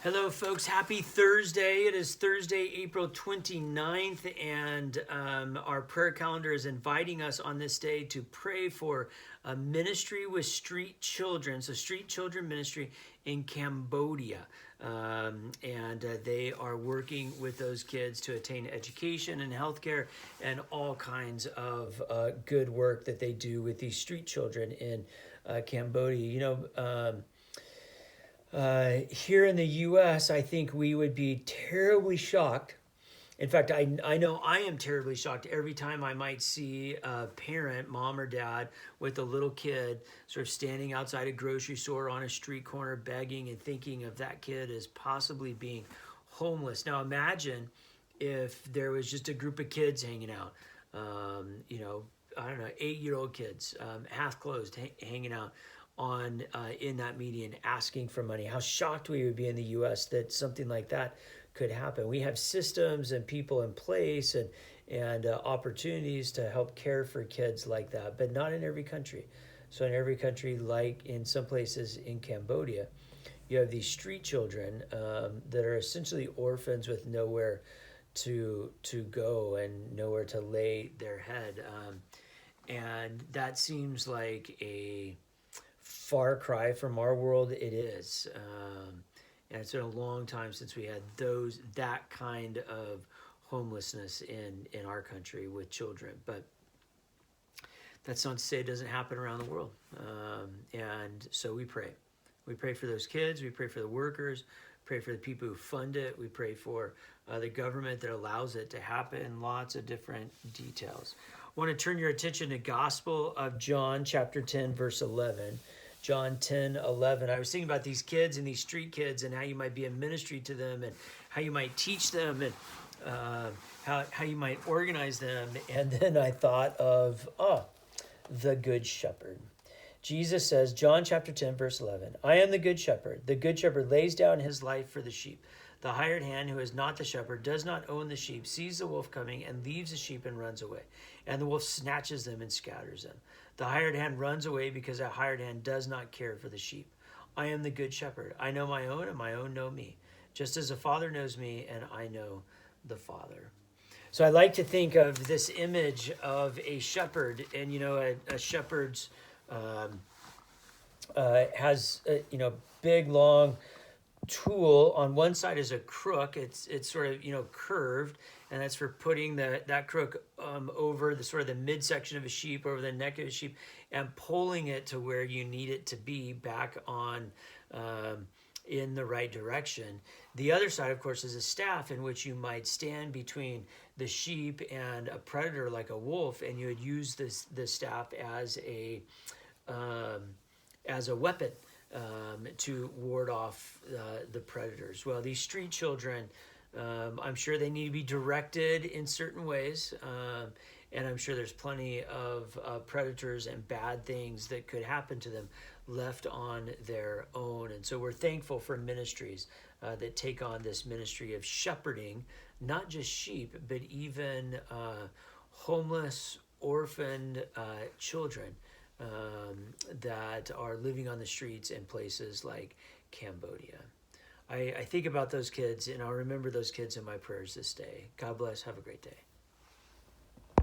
Hello, folks. Happy Thursday. It is Thursday, April 29th, and our prayer calendar is inviting us on this day to pray for a ministry with street children. So, street children ministry in Cambodia. They are working with those kids to attain education and healthcare and all kinds of good work that they do with these street children in Cambodia. Here in the U.S., I think we would be terribly shocked. In fact, I know I am terribly shocked every time I might see a parent, mom or dad, with a little kid sort of standing outside a grocery store on a street corner begging and thinking of that kid as possibly being homeless. Now imagine if there was just a group of kids hanging out, I don't know, 8-year-old kids, half closed, hanging out on in that median asking for money. How shocked we would be in the U.S. that something like that could happen. We have systems and people in place and opportunities to help care for kids like that, but not in every country. So in every country, like in some places in Cambodia, you have these street children that are essentially orphans with nowhere to go and nowhere to lay their head. And that seems like a far cry from our world. It is, and it's been a long time since we had that kind of homelessness in our country with children. But that's not to say it doesn't happen around the world. And so we pray for those kids. We pray for the workers. Pray for the people who fund it. We pray for the government that allows it to happen. Lots of different details. I want to turn your attention to Gospel of John, chapter 10, verse 11. John 10:11. I was thinking about these kids and these street kids and how you might be a ministry to them and how you might teach them and how you might organize them. And then I thought of, the Good Shepherd. Jesus says, John chapter 10, verse 11, I am the Good Shepherd. The Good Shepherd lays down his life for the sheep. The hired hand, who is not the shepherd, does not own the sheep, sees the wolf coming and leaves the sheep and runs away. And the wolf snatches them and scatters them. The hired hand runs away because a hired hand does not care for the sheep. I am the Good Shepherd. I know my own and my own know me, just as the Father knows me and I know the Father. So I like to think of this image of a shepherd, and a shepherd's has big long tool. On one side is a crook. It's sort of curved, and that's for putting that crook over the sort of the midsection of a sheep, over the neck of a sheep, and pulling it to where you need it to be back on in the right direction. The other side, of course, is a staff in which you might stand between the sheep and a predator like a wolf, and you would use the staff as a weapon to ward off the predators. Well, these street children, I'm sure they need to be directed in certain ways, and I'm sure there's plenty of predators and bad things that could happen to them left on their own. And so we're thankful for ministries that take on this ministry of shepherding, not just sheep, but even homeless, orphaned children that are living on the streets in places like Cambodia. I think about those kids, and I'll remember those kids in my prayers this day. God bless. Have a great day.